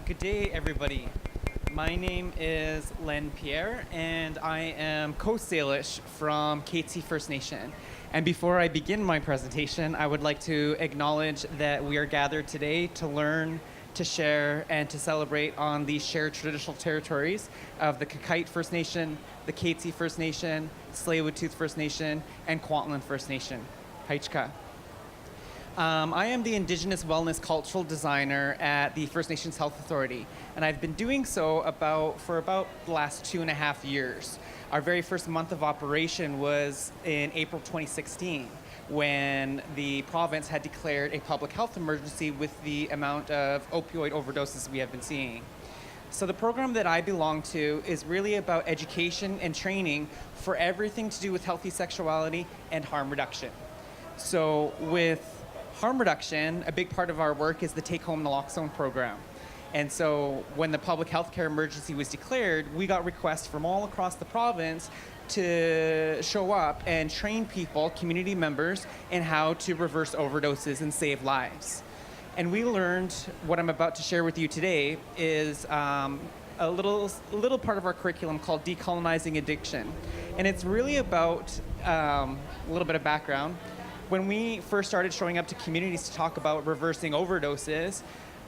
Good day, everybody. My name is Len Pierre, and I am Coast Salish from Katzie First Nation. And before I begin my presentation, I would like to acknowledge that we are gathered today to learn, to share, and to celebrate on the shared traditional territories of the Kakite First Nation, the Katzie First Nation, Tsleil-Waututh First Nation, and Kwantlen First Nation. Haichka. I am the Indigenous Wellness Cultural Designer at the First Nations Health Authority, and I've been doing so for about the last 2.5 years. Our very first month of operation was in April 2016, when the province had declared a public health emergency with the amount of opioid overdoses we have been seeing. So the program that I belong to is really about education and training for everything to do with healthy sexuality and harm reduction. So with harm reduction, a big part of our work is the take-home naloxone program. And so when the public health care emergency was declared, we got requests from all across the province to show up and train people, community members, in how to reverse overdoses and save lives. And we learned, what I'm about to share with you today is a little part of our curriculum called Decolonizing Addiction. And it's really about a little bit of background. When we first started showing up to communities to talk about reversing overdoses,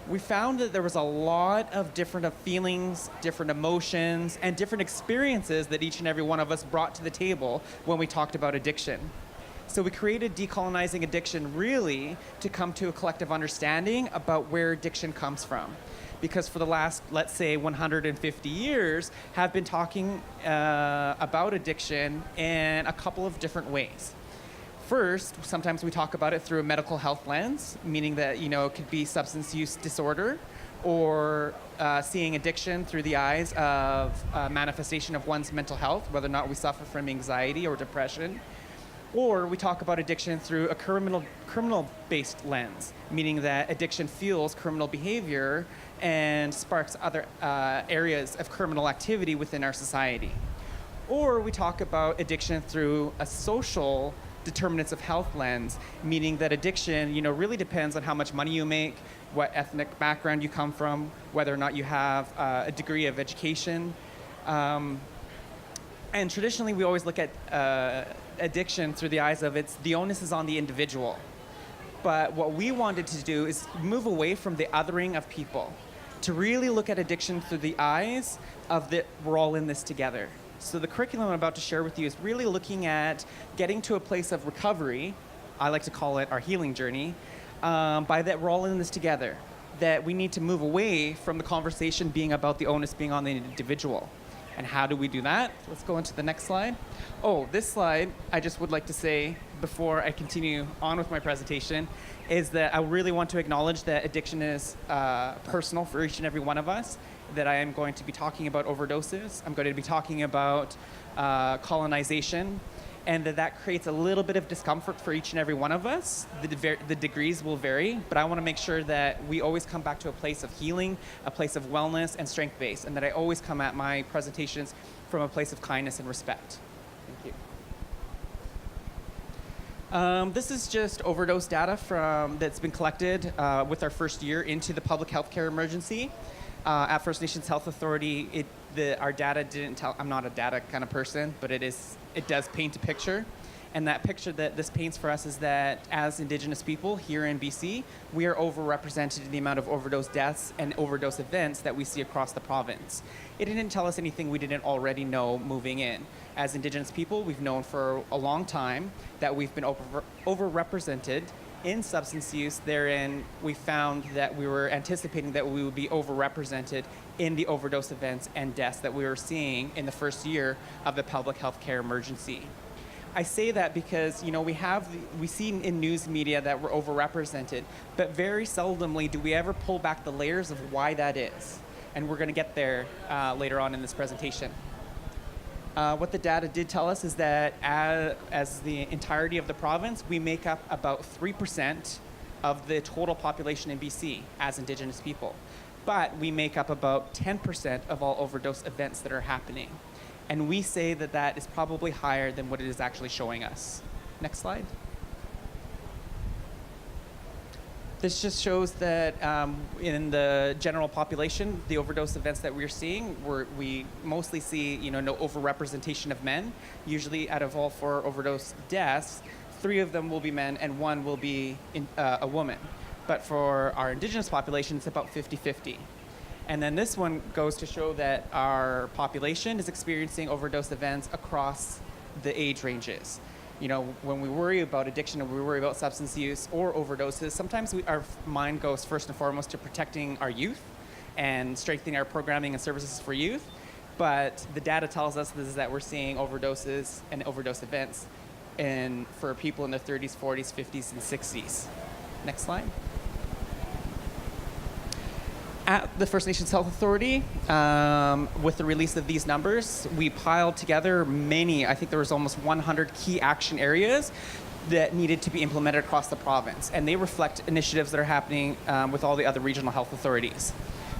we found that there was a lot of different feelings, different emotions, and different experiences that each and every one of us brought to the table when we talked about addiction. So we created Decolonizing Addiction really to come to a collective understanding about where addiction comes from. Because for the last, let's say, 150 years, have been talking about addiction in a couple of different ways. First, sometimes we talk about it through a medical health lens, meaning that, it could be substance use disorder, or seeing addiction through the eyes of manifestation of one's mental health, whether or not we suffer from anxiety or depression. Or we talk about addiction through a criminal-based lens, meaning that addiction fuels criminal behavior and sparks other areas of criminal activity within our society. Or we talk about addiction through a social determinants of health lens, meaning that addiction, really depends on how much money you make, what ethnic background you come from, whether or not you have a degree of education. And traditionally, we always look at addiction through the eyes of the onus is on the individual. But what we wanted to do is move away from the othering of people, to really look at addiction through the eyes of we're all in this together. So the curriculum I'm about to share with you is really looking at getting to a place of recovery. I like to call it our healing journey, by that we're all in this together, that we need to move away from the conversation being about the onus being on the individual. And how do we do that? Let's go into the next slide. Oh, this slide, I just would like to say before I continue on with my presentation, is that I really want to acknowledge that addiction is personal for each and every one of us, that I am going to be talking about overdoses. I'm going to be talking about colonization, and that creates a little bit of discomfort for each and every one of us. The degrees will vary, but I want to make sure that we always come back to a place of healing, a place of wellness and strength-based, and that I always come at my presentations from a place of kindness and respect. Thank you. This is just overdose data that's been collected with our first year into the public health care emergency. At First Nations Health Authority, our data didn't tell. I'm not a data kind of person, but it does paint a picture, and that picture that this paints for us is that as Indigenous people here in BC, we are overrepresented in the amount of overdose deaths and overdose events that we see across the province. It didn't tell us anything we didn't already know moving in. As Indigenous people, we've known for a long time that we've been overrepresented in substance use. Therein, we found that we were anticipating that we would be overrepresented in the overdose events and deaths that we were seeing in the first year of the public health care emergency. I say that because, we see in news media that we're overrepresented, but very seldomly do we ever pull back the layers of why that is. And we're going to get there later on in this presentation. What the data did tell us is that as the entirety of the province, we make up about 3% of the total population in BC as Indigenous people. But we make up about 10% of all overdose events that are happening. And we say that that is probably higher than what it is actually showing us. Next slide. This just shows that in the general population, the overdose events that we're seeing, we mostly see, no overrepresentation of men. Usually out of all 4 overdose deaths, 3 of them will be men and 1 will be a woman. But for our Indigenous population, it's about 50-50. And then this one goes to show that our population is experiencing overdose events across the age ranges. When we worry about addiction or we worry about substance use or overdoses, sometimes our mind goes first and foremost to protecting our youth and strengthening our programming and services for youth. But the data tells us that we're seeing overdoses and overdose events for people in their 30s, 40s, 50s, and 60s. Next slide. At the First Nations Health Authority, with the release of these numbers, we piled together I think there was almost 100 key action areas that needed to be implemented across the province. And they reflect initiatives that are happening with all the other regional health authorities.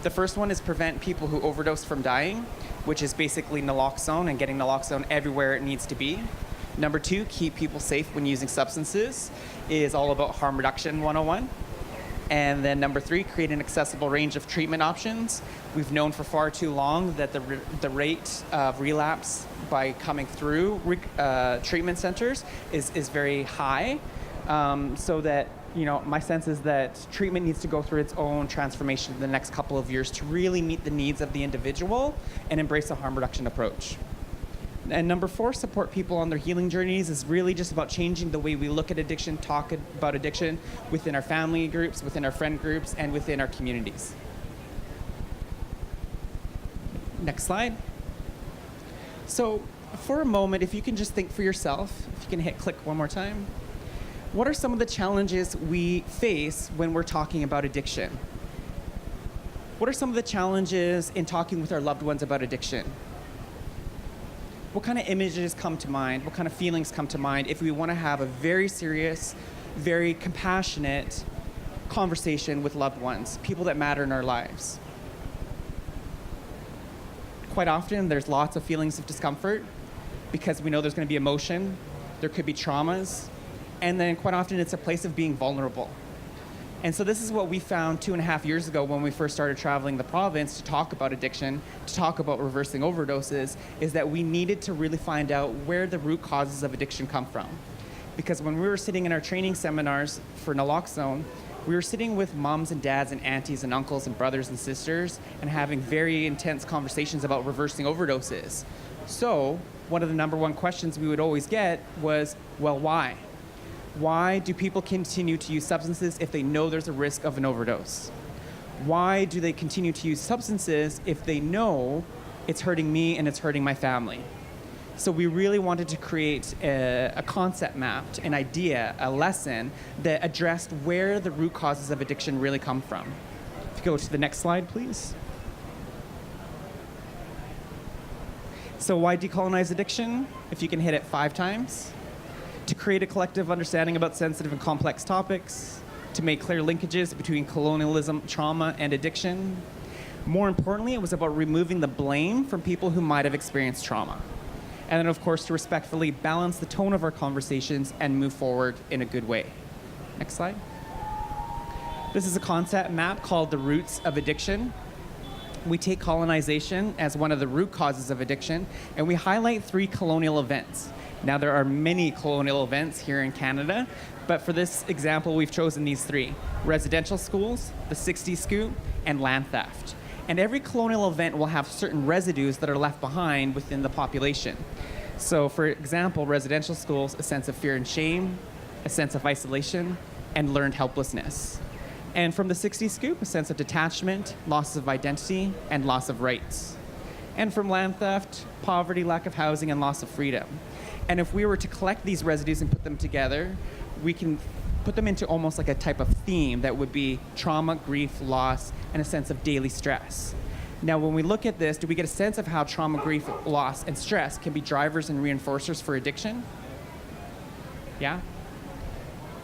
The first one is prevent people who overdose from dying, which is basically naloxone and getting naloxone everywhere it needs to be. Number 2, keep people safe when using substances, is all about harm reduction 101. And then number 3, create an accessible range of treatment options. We've known for far too long that the rate of relapse by coming through treatment centers is very high. So that, my sense is that treatment needs to go through its own transformation in the next couple of years to really meet the needs of the individual and embrace a harm reduction approach. And number 4, support people on their healing journeys, is really just about changing the way we look at addiction, talk about addiction within our family groups, within our friend groups, and within our communities. Next slide. So for a moment, if you can just think for yourself, if you can hit click one more time, what are some of the challenges we face when we're talking about addiction? What are some of the challenges in talking with our loved ones about addiction? What kind of images come to mind? What kind of feelings come to mind if we want to have a very serious, very compassionate conversation with loved ones, people that matter in our lives? Quite often, there's lots of feelings of discomfort because we know there's going to be emotion, there could be traumas, and then quite often it's a place of being vulnerable. And so this is what we found 2.5 years ago when we first started traveling the province to talk about addiction, to talk about reversing overdoses, is that we needed to really find out where the root causes of addiction come from. Because when we were sitting in our training seminars for naloxone, we were sitting with moms and dads and aunties and uncles and brothers and sisters and having very intense conversations about reversing overdoses. So one of the number 1 questions we would always get was, well, why? Why do people continue to use substances if they know there's a risk of an overdose? Why do they continue to use substances if they know it's hurting me and it's hurting my family? So we really wanted to create a concept map, an idea, a lesson that addressed where the root causes of addiction really come from. If you go to the next slide, please. So why decolonize addiction? If you can hit it 5 times. To create a collective understanding about sensitive and complex topics, to make clear linkages between colonialism, trauma, and addiction. More importantly, it was about removing the blame from people who might have experienced trauma. And then, of course, to respectfully balance the tone of our conversations and move forward in a good way. Next slide. This is a concept map called The Roots of Addiction. We take colonization as one of the root causes of addiction, and we highlight 3 colonial events. Now, there are many colonial events here in Canada, but for this example, we've chosen these 3: residential schools, the 60s scoop, and land theft. And every colonial event will have certain residues that are left behind within the population. So, for example, residential schools, a sense of fear and shame, a sense of isolation, and learned helplessness. And from the 60s scoop, a sense of detachment, loss of identity, and loss of rights. And from land theft, poverty, lack of housing, and loss of freedom. And if we were to collect these residues and put them together, we can put them into almost like a type of theme that would be trauma, grief, loss, and a sense of daily stress. Now, when we look at this, do we get a sense of how trauma, grief, loss, and stress can be drivers and reinforcers for addiction? Yeah?